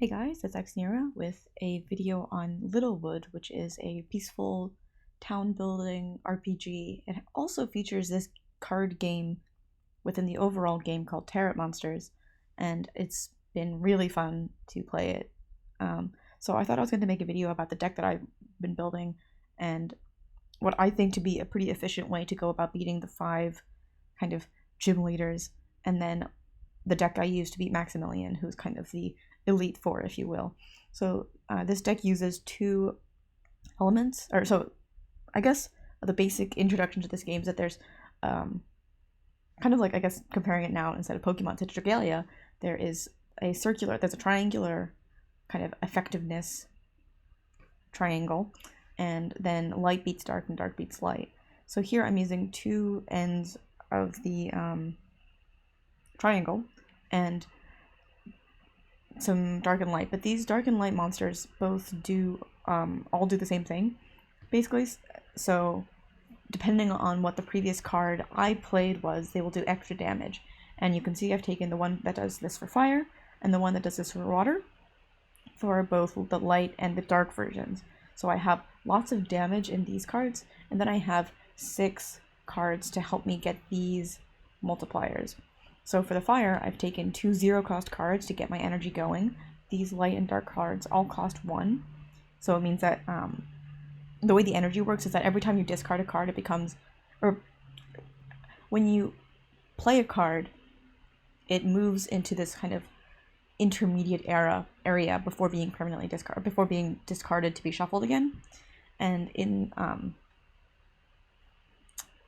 Hey guys, it's Xnira with a video on Littlewood, which is a peaceful town building RPG. It also features this card game within the overall game called Tarott Monsters, and it's been really fun to play it. So I thought I was going to make a video about the deck that I've been building and what I think to be a pretty efficient way to go about beating the 5 kind of gym leaders, and then the deck I use to beat Maximilian, who's kind of the Elite Four, if you will. So this deck uses 2 elements, or so I guess the basic introduction to this game is that there's kind of like, I guess, comparing it now instead of Pokemon to Dragalia, there's a triangular kind of effectiveness triangle, and then light beats dark and dark beats light. So here I'm using 2 ends of the triangle and some dark and light, but these dark and light monsters both all do the same thing, basically. So depending on what the previous card I played was, they will do extra damage. And you can see I've taken the one that does this for fire and the one that does this for water for both the light and the dark versions. So I have lots of damage in these cards, and then I have 6 cards to help me get these multipliers. So for the fire, I've taken 2 0-cost cards to get my energy going. These light and dark cards all cost 1. So it means that the way the energy works is that every time you discard a card, it becomes, or when you play a card, it moves into this kind of intermediate area before being permanently discarded to be shuffled again. And in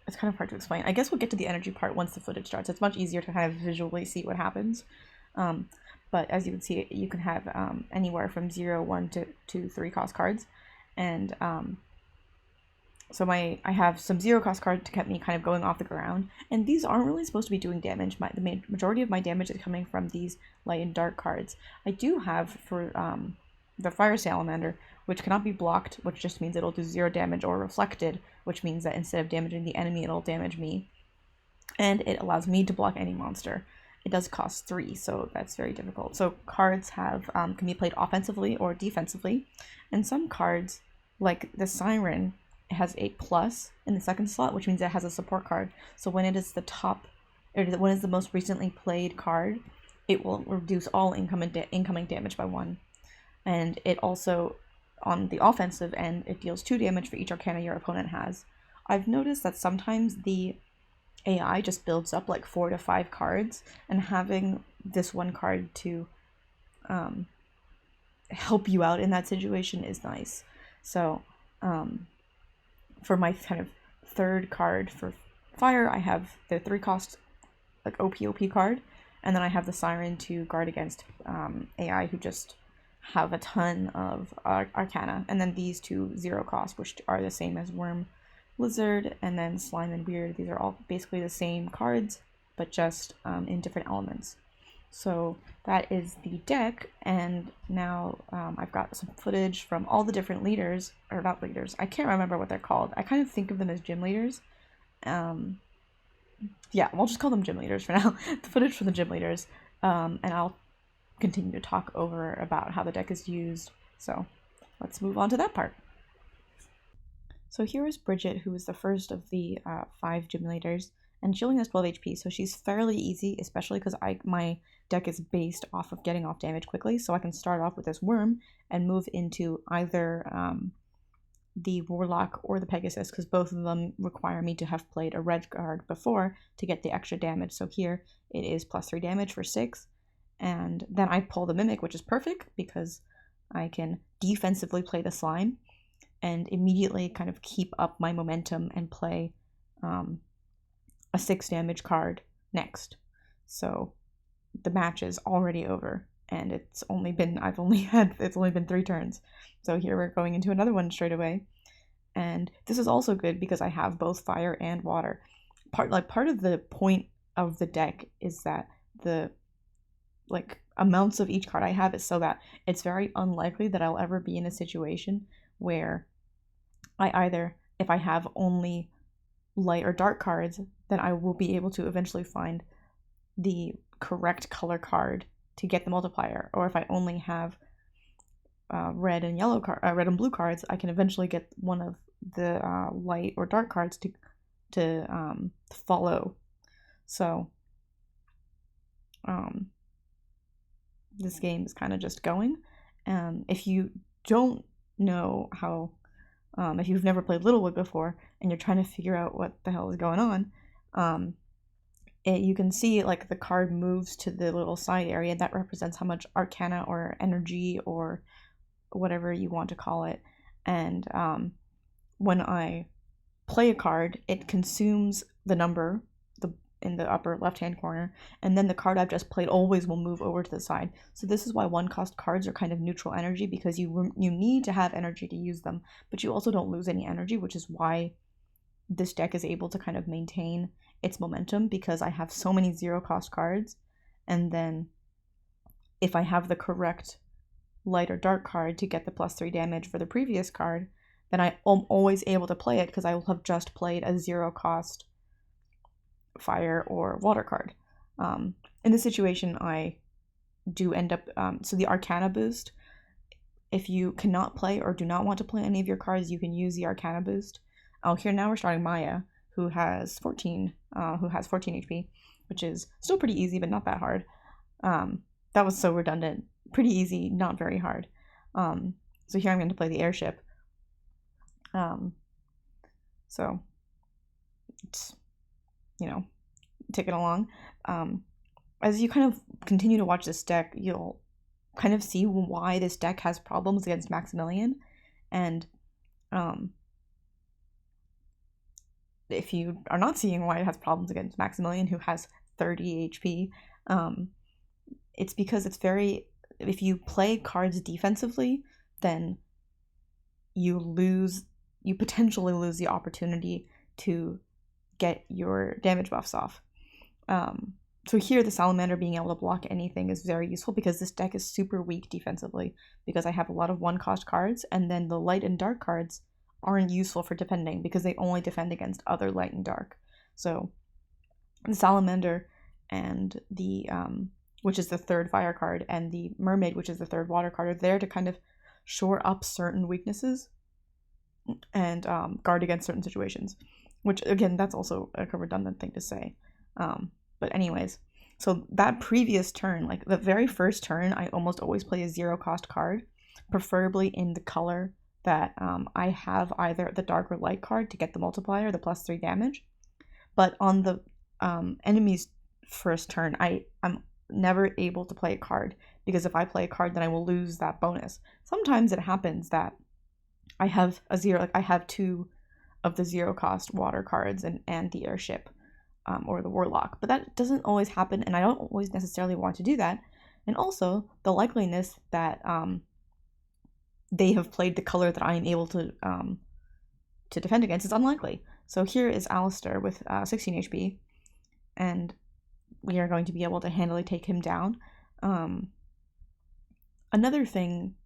it's kind of hard to explain. I guess we'll get to the energy part once the footage starts. It's much easier to kind of visually see what happens. But as you can see, you can have anywhere from 0, 1 to 3 cost cards. And so I have some 0-cost cards to keep me kind of going off the ground. And these aren't really supposed to be doing damage. The majority of my damage is coming from these light and dark cards. I do have for the Fire Salamander, which cannot be blocked, which just means it'll do 0 damage, or reflected, which means that instead of damaging the enemy, it'll damage me. And it allows me to block any monster. It does cost 3, so that's very difficult. So cards can be played offensively or defensively. And some cards, like the Siren, has a plus in the second slot, which means it has a support card. So when it is when it's the most recently played card, it will reduce all incoming damage by 1. And it also, on the offensive end, it deals 2 damage for each Arcana your opponent has. I've noticed that sometimes the AI just builds up like 4 to 5 cards, and having this one card to help you out in that situation is nice. So for my kind of third card for fire, I have the 3-cost like OP card, and then I have the Siren to guard against AI who just have a ton of Arcana, and then these 2 0-cost, which are the same as Worm, Lizard, and then Slime and Weird. These are all basically the same cards, but just in different elements. So that is the deck, and now I've got some footage from all the different leaders, or not leaders, I can't remember what they're called. I kind of think of them as gym leaders. Yeah, we'll just call them gym leaders for now. The footage from the gym leaders, and I'll continue to talk over about how the deck is used. So let's move on to that part. So here is Bridget, who is the first of the 5 gym leaders, and she only has 12 HP, so she's fairly easy, especially because my deck is based off of getting off damage quickly, so I can start off with this Worm and move into either the Warlock or the Pegasus, because both of them require me to have played a red card before to get the extra damage. So here it is plus 3 damage for 6, and then I pull the Mimic, which is perfect because I can defensively play the Slime and immediately kind of keep up my momentum and play a 6 damage card next. So the match is already over, and it's only been 3 turns. So here we're going into another one straight away. And this is also good because I have both fire and water. Part of the point of the deck is that the amounts of each card I have is so that it's very unlikely that I'll ever be in a situation where if I have only light or dark cards, then I will be able to eventually find the correct color card to get the multiplier, or if I only have red and blue cards, I can eventually get one of the light or dark cards to follow. So this game is kind of just going. If you don't know how, if you've never played Littlewood before and you're trying to figure out what the hell is going on, you can see like the card moves to the little side area that represents how much arcana or energy or whatever you want to call it. And when I play a card, it consumes the number in the upper left-hand corner, and then the card I've just played always will move over to the side. So this is why one-cost cards are kind of neutral energy, because you need to have energy to use them, but you also don't lose any energy, which is why this deck is able to kind of maintain its momentum, because I have so many zero-cost cards, and then if I have the correct light or dark card to get the +3 damage for the previous card, then I am always able to play it because I will have just played a zero-cost fire or water card. In this situation, I do end up, so the Arcana boost, if you cannot play or do not want to play any of your cards, you can use the Arcana boost. Here now we're starting Maya, who has 14 HP, which is still pretty easy, but not that hard. That was so redundant. Pretty easy, not very hard. So here I'm going to play the airship. So it's, take it along. As you kind of continue to watch this deck, you'll kind of see why this deck has problems against Maximilian. And if you are not seeing why it has problems against Maximilian, who has 30 HP, it's because if you play cards defensively, then you potentially lose the opportunity to get your damage buffs off. So here the Salamander being able to block anything is very useful, because this deck is super weak defensively, because I have a lot of one-cost cards, and then the light and dark cards aren't useful for defending because they only defend against other light and dark. So the Salamander and the which is the third fire card, and the Mermaid, which is the third water card, are there to kind of shore up certain weaknesses and guard against certain situations, which again, that's also a redundant thing to say. But anyways, so that previous turn, like the very first turn, I almost always play a zero-cost card, preferably in the color that I have either the dark or light card to get the multiplier, the +3 damage. But on the enemy's first turn, I'm never able to play a card, because if I play a card, then I will lose that bonus. Sometimes it happens that I have I have 2 of the zero-cost water cards and the airship. Or the warlock, but that doesn't always happen, and I don't always necessarily want to do that. And also, the likeliness that they have played the color that I am able to defend against is unlikely. So here is Alistair with 16 HP, and we are going to be able to handily take him down. Another thing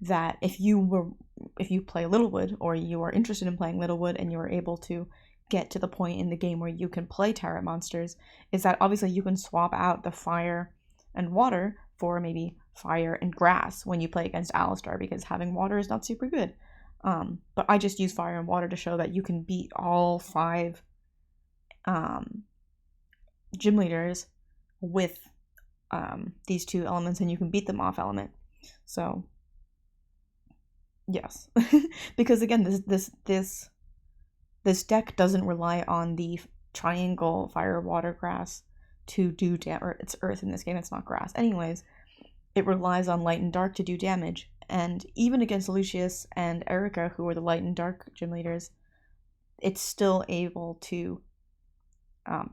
that if you play Littlewood, or you are interested in playing Littlewood and you are able to get to the point in the game where you can play Tarott monsters, is that obviously you can swap out the fire and water for maybe fire and grass when you play against Alistair, because having water is not super good. But I just use fire and water to show that you can beat all 5 gym leaders with these 2 elements, and you can beat them off element. So yes, because again, this deck doesn't rely on the triangle fire, water, grass to do or it's earth in this game, it's not grass. Anyways, it relies on light and dark to do damage, and even against Lucius and Erica, who are the light and dark gym leaders, it's still able to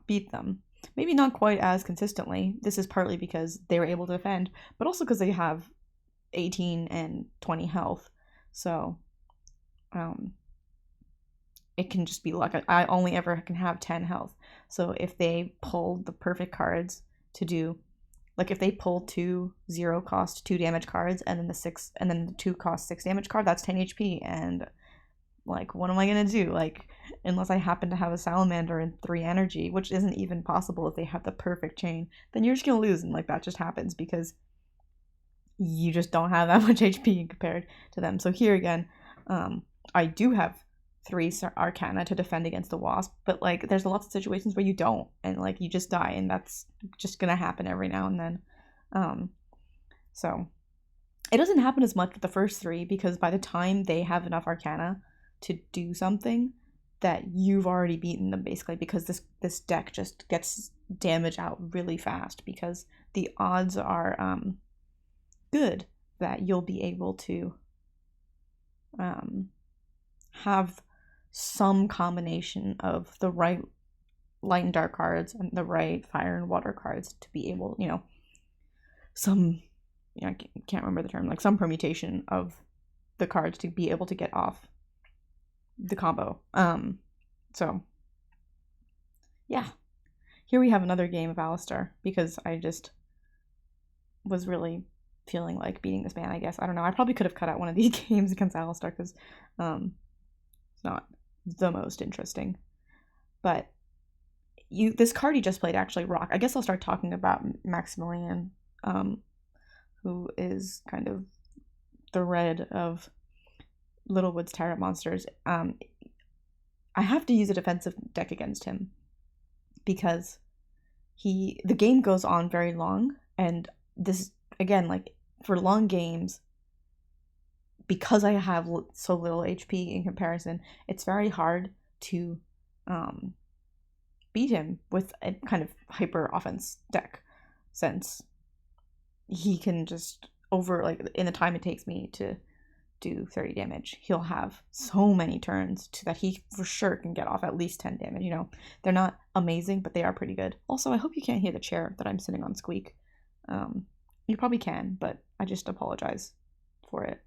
beat them. Maybe not quite as consistently. This is partly because they were able to defend, but also because they have 18 and 20 health. So it can just be luck. I only ever can have 10 health. So if they pull the perfect cards to do, like if they pull 2 0-cost 2 damage cards, and then the 2 cost 6 damage card, that's 10 HP, and like, what am I gonna do? Like, unless I happen to have a salamander and 3 energy, which isn't even possible if they have the perfect chain, then you're just gonna lose, and like that just happens because you just don't have that much HP compared to them. So here again, I do have 3 Arcana to defend against the Wasp, but like there's lots of situations where you don't, and like you just die, and that's just gonna happen every now and then. So it doesn't happen as much with the first 3 because by the time they have enough Arcana to do something, that you've already beaten them basically, because this deck just gets damage out really fast because the odds are good that you'll be able to have some combination of the right light and dark cards and the right fire and water cards to be able, some, I can't remember the term, like some permutation of the cards to be able to get off the combo. So yeah, here we have another game of Alistar because I just was really feeling like beating this man, I guess. I don't know. I probably could have cut out one of these games against Alistar because it's not the most interesting. But this card you just played actually rock. I guess I'll start talking about Maximilian, who is kind of the red of Littlewood's Tarott Monsters. I have to use a defensive deck against him because the game goes on very long, and this, again, like for long games, because I have so little HP in comparison, it's very hard to beat him with a kind of hyper offense deck, since he can just in the time it takes me to do 30 damage, he'll have so many turns that he for sure can get off at least 10 damage. They're not amazing, but they are pretty good. Also, I hope you can't hear the chair that I'm sitting on squeak. You probably can, but I just apologize for it.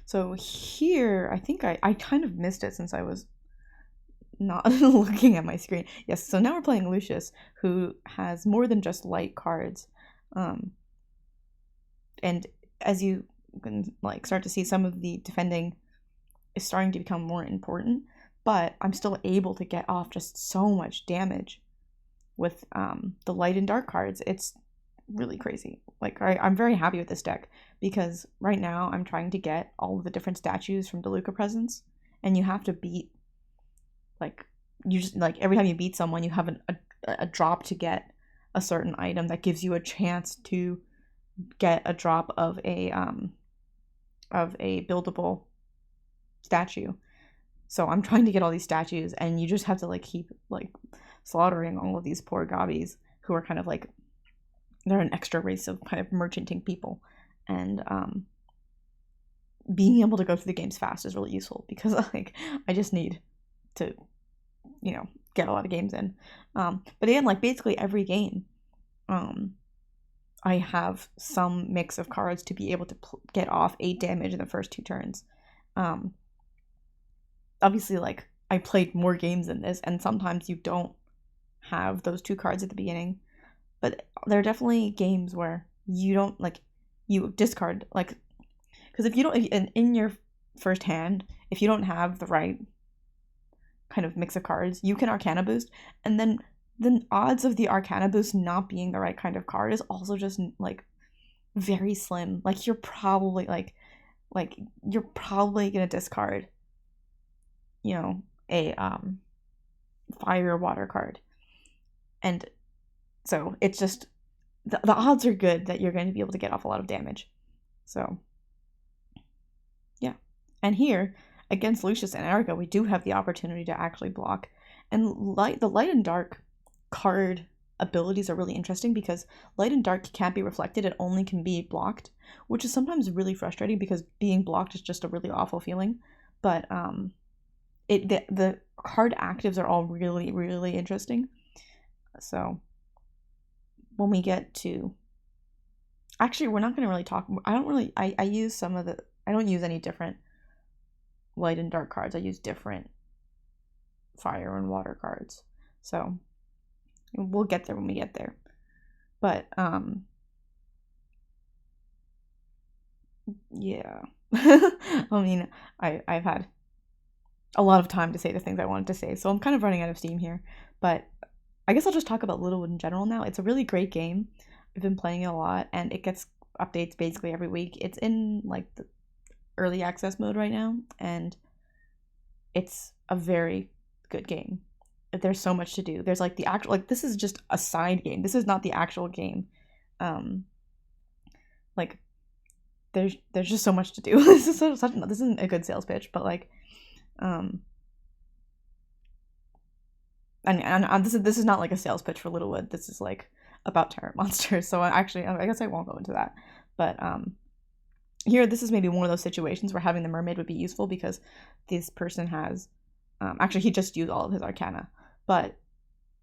So here, I think I kind of missed it since I was not looking at my screen. Yes, so now we're playing Lucius, who has more than just light cards. And as you can start to see, some of the defending is starting to become more important, but I'm still able to get off just so much damage with the light and dark cards. It's really crazy. I'm very happy with this deck because right now I'm trying to get all of the different statues from DeLuca Presents, and you have to beat every time you beat someone, you have a drop to get a certain item that gives you a chance to get a drop of a buildable statue. So I'm trying to get all these statues, and you just have to keep slaughtering all of these poor gobbies who are kind of they're an extra race of kind of merchanting people, and being able to go through the games fast is really useful because I just need to get a lot of games in. But again, basically every game, I have some mix of cards to be able to get off 8 damage in the first 2 turns. Obviously, I played more games in this, and sometimes you don't have those 2 cards at the beginning, but there are definitely games where you don't you discard because if you don't in your first hand, if you don't have the right kind of mix of cards, you can Arcana boost, and then the odds of the Arcana boost not being the right kind of card is also just very slim. You're probably you're probably gonna discard a fire or water card, and so it's just the odds are good that you're going to be able to get off a lot of damage. So yeah, and here against Lucius and Erica, we do have the opportunity to actually block, and the light and dark card abilities are really interesting because light and dark can't be reflected, it only can be blocked, which is sometimes really frustrating because being blocked is just a really awful feeling. But the card actives are all really, really interesting. So when we get to, actually, we're not going to really talk, I use I don't use any different light and dark cards. I use different fire and water cards. So we'll get there when we get there. But Yeah. I mean, I've had a lot of time to say the things I wanted to say, so I'm kind of running out of steam here. But I guess I'll just talk about Littlewood in general now. It's a really great game. I've been playing it a lot, and it gets updates basically every week. It's in like the early access mode right now, and it's a very good game. There's so much to do. There's like the actual, like, this is just a side game. This is not the actual game. Um, like there's just so much to do. This is this isn't a good sales pitch, but like, um, and this is not like a sales pitch for Littlewood. This is like about Tarott Monster. So I guess I won't go into that. But here, this is maybe one of those situations where having the mermaid would be useful because this person has, actually, he just used all of his arcana, but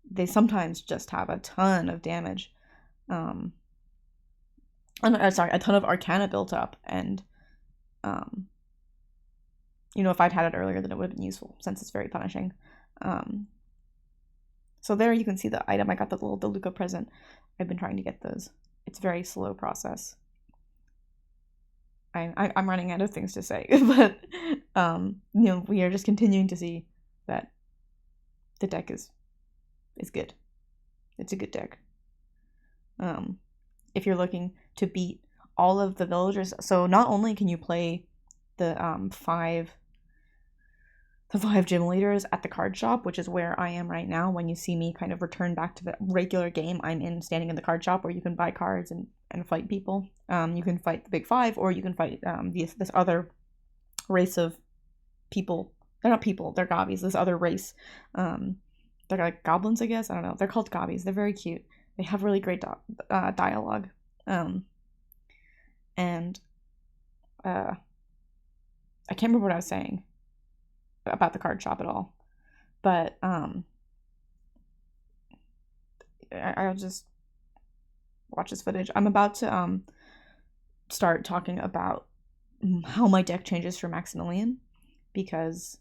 they sometimes just have a ton of damage. Sorry, a ton of arcana built up, and if I'd had it earlier, then it would have been useful since it's very punishing. So there you can see the item. I got the little DeLuca present. I've been trying to get those. It's a very slow process. I'm running out of things to say, but we are just continuing to see that the deck is good. It's a good deck. If you're looking to beat all of the villagers, so not only can you play the five gym leaders at the card shop, which is where I am right now. When you see me kind of return back to the regular game, I'm standing in the card shop where you can buy cards and fight people. You can fight the big five, or you can fight this other race of people. They're not people, they're gobbies. This other race. They're like goblins, I guess. I don't know. They're called gobbies. They're very cute. They have really great dialogue. And I can't remember what I was saying about the card shop at all, but I'll just watch this footage. I'm about to start talking about how my deck changes for Maximilian, because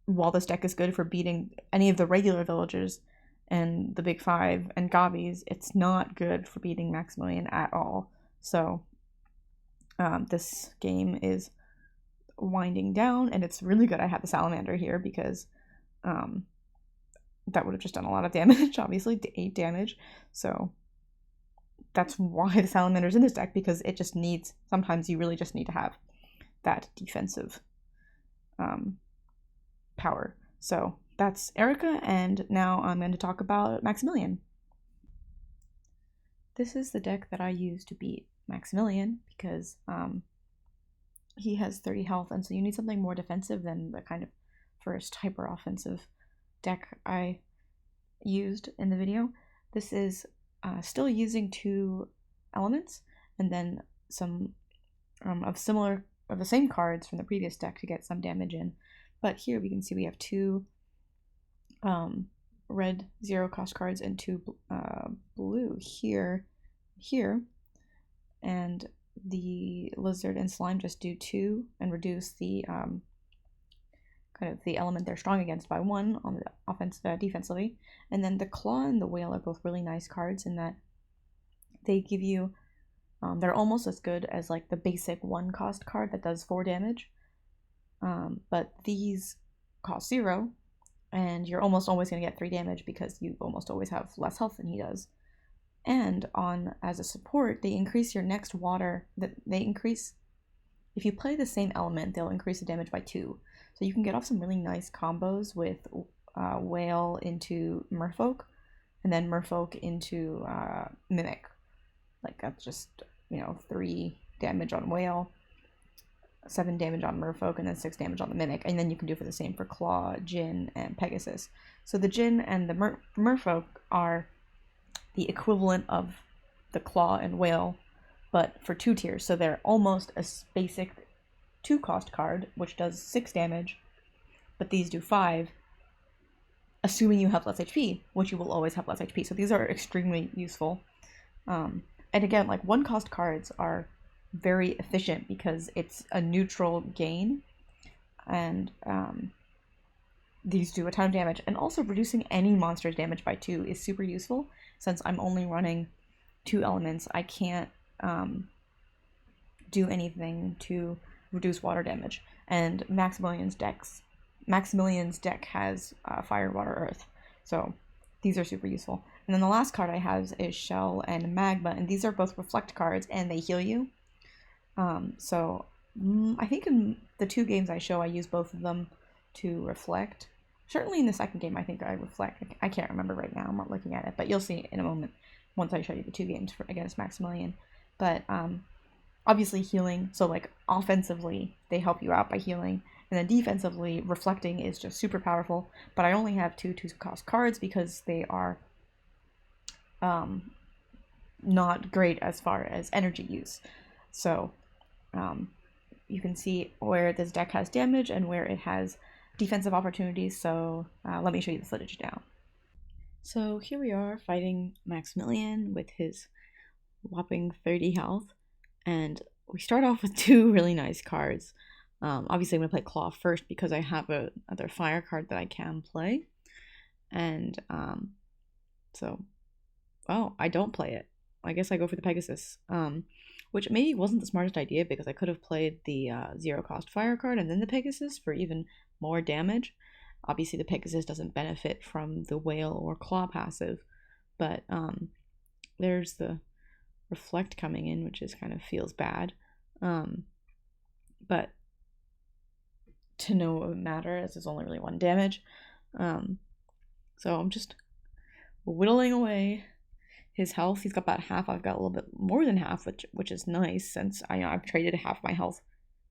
while this deck is good for beating any of the regular villagers and the big five and gobbies, it's not good for beating Maximilian at all. So this game is winding down, and it's really good I have the salamander here, because that would have just done a lot of damage, obviously, 8 damage. So that's why the salamander's in this deck, because it just needs, sometimes you really just need to have that defensive power. So that's Erica, and now I'm going to talk about Maximilian. This is the deck that I use to beat Maximilian, because he has 30 health, and so you need something more defensive than the kind of first hyper offensive deck I used in the video. This is still using 2 elements, and then some of the same cards from the previous deck to get some damage in. But here we can see we have 2 red 0 cost cards and 2 blue here, and the lizard and slime just do 2 and reduce the kind of the element they're strong against by 1 on the defensively. And then the claw and the whale are both really nice cards in that they give you they're almost as good as like the basic 1 cost card that does 4 damage, but these cost 0, and you're almost always going to get 3 damage because you almost always have less health than he does. And as a support, they increase your next water. If you play the same element, they'll increase the damage by 2. So you can get off some really nice combos with whale into merfolk, and then merfolk into mimic. Like that's just 3 damage on whale, 7 damage on merfolk, and then 6 damage on the mimic. And then you can do for the same for claw, djinn, and pegasus. So the djinn and the merfolk are the equivalent of the claw and whale, but for 2 tiers. So they're almost a basic 2 cost card, which does 6 damage, but these do 5, assuming you have less HP, which you will always have less HP. So these are extremely useful. And again, like 1 cost cards are very efficient because it's a neutral gain, and these do a ton of damage. And also reducing any monster's damage by 2 is super useful. Since I'm only running 2 elements, I can't do anything to reduce water damage. And Maximilian's deck has fire, water, earth. So these are super useful. And then the last card I have is Shell and Magma, and these are both reflect cards, and they heal you. I think in the 2 games I show, I use both of them to reflect. Certainly in the second game, I think I reflect. I can't remember right now. I'm not looking at it, but you'll see in a moment once I show you the 2 games against Maximilian. But obviously healing. So like offensively, they help you out by healing. And then defensively, reflecting is just super powerful. But I only have 2 2-cost cards because they are not great as far as energy use. So you can see where this deck has damage and where it has defensive opportunities. So let me show you the footage now. So here we are fighting Maximilian with his whopping 30 health. And we start off with 2 really nice cards. Obviously, I'm going to play Claw first because I have another fire card that I can play. And I don't play it. I guess I go for the Pegasus, which maybe wasn't the smartest idea because I could have played the 0-cost fire card and then the Pegasus for even more damage. Obviously, the Pegasus doesn't benefit from the Whale or Claw passive, but there's the Reflect coming in, which is kind of feels bad. But to no matter, as there's only really 1 damage. So I'm just whittling away his health. He's got about half. I've got a little bit more than half, which is nice since I've traded half my health,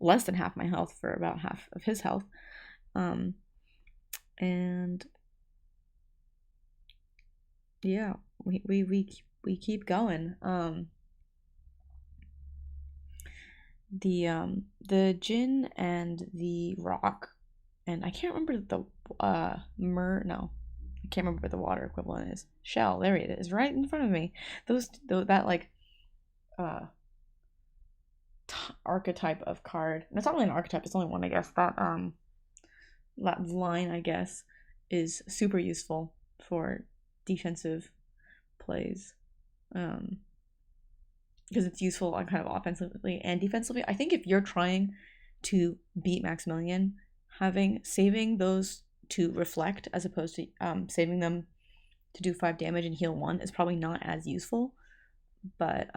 less than half my health for about half of his health. And yeah, we keep going. The Djinn and the Rock, and I can't remember the I can't remember what the water equivalent is. Shell, there it is, right in front of me. That like archetype of card. And it's not really an archetype, it's only one, I guess. That line, I guess, is super useful for defensive plays. Because it's useful on kind of offensively and defensively. I think if you're trying to beat Maximilian, saving those to reflect as opposed to saving them to do 5 damage and heal 1 is probably not as useful. But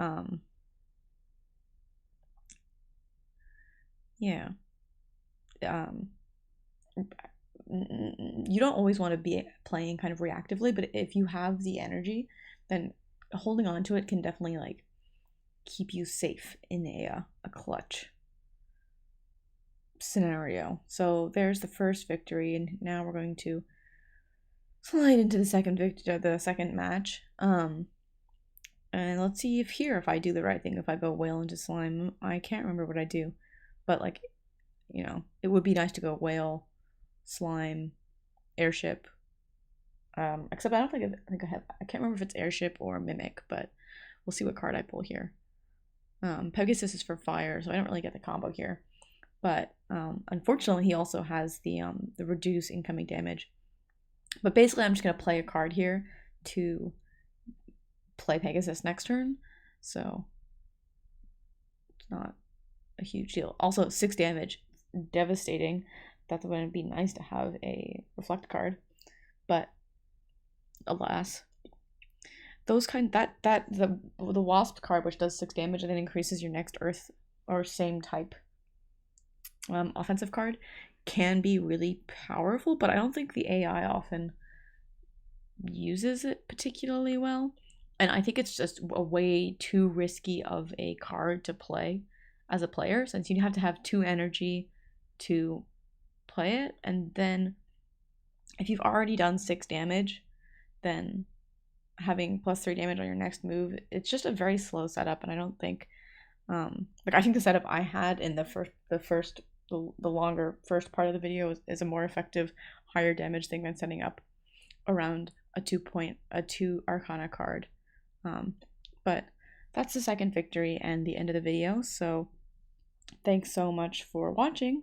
yeah. You don't always want to be playing kind of reactively, but if you have the energy, then holding on to it can definitely like keep you safe in a clutch scenario. So there's the first victory, and now we're going to slide into the second match. And let's see if I do the right thing. If I go Whale into Slime, I can't remember what I do, but like, it would be nice to go Whale, Slime, Airship. Except I think I can't remember if it's Airship or Mimic, but we'll see what card I pull here. Pegasus is for fire, so I don't really get the combo here. But unfortunately, he also has the reduce incoming damage. But basically, I'm just going to play a card here to play Pegasus next turn. So it's not a huge deal. Also, 6 damage. Devastating. That's going to be nice to have a reflect card. But alas. The Wasp card, which does 6 damage and then increases your next Earth or same type offensive card, can be really powerful, but I don't think the AI often uses it particularly well. And I think it's just a way too risky of a card to play as a player, since you have to have 2 energy to play it. And then if you've already done 6 damage, then having +3 damage on your next move, it's just a very slow setup. And I don't think I think the setup I had in the longer first part of the video is a more effective, higher damage thing than setting up around a 2 Arcana card. But that's the second victory and the end of the video. So thanks so much for watching,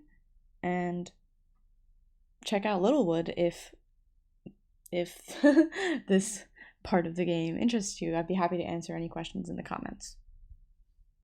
and check out Littlewood if this part of the game interests you. I'd be happy to answer any questions in the comments.